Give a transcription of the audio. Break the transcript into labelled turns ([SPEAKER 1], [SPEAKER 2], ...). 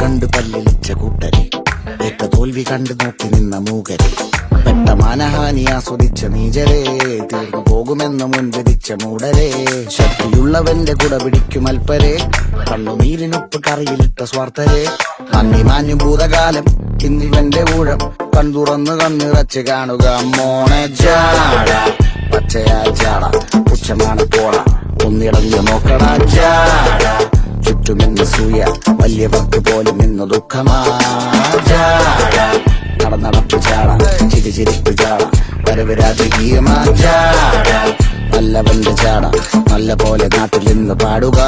[SPEAKER 1] കണ്ട് പല്ലിളിച്ച കൂട്ടരെ, ഏറ്റ തോൽവി കണ്ട് നോക്കി നിന്ന മൂകരെ, പെട്ട മാനഹാനി ആസ്വദിച്ച നീചരെ, തീർന്നു പോകുമെന്ന് മുൻവിധിച്ച മൂടരെ, ശക്തിയുള്ളവന്റെ കുട പിടിക്കും അൽപ്പരെ, കണ്ണുനീരിനൊപ്പ് കറിയിലിട്ട സ്വാർത്ഥരെ, നന്ദി മാഞ്ഞു ഭൂതകാലം ഇന്നിവന്റെ ഊഴം, കൺതുറന്ന് കണ്ണിറച്ച് കാണുക മോണെ ജാട, പച്ചയാ ജാട പുച്ഛമാണ് പോട, ഒന്നിടഞ്ഞു നോക്കണ ജാട, ചുറ്റുമെന്ന് സൂയ വലിയവർക്ക് പോലും ഇന്ന് ദുഃഖമാ ജാട, നടന്നടപ്പ് ചാട ചിരിച്ചിരിപ്പ് ചാട, വരവ് രാജകീയമാ ജാട, നല്ലവന്റെ ചാട നല്ല പോലെ നാട്ടിൽ നിന്ന് പാടുക.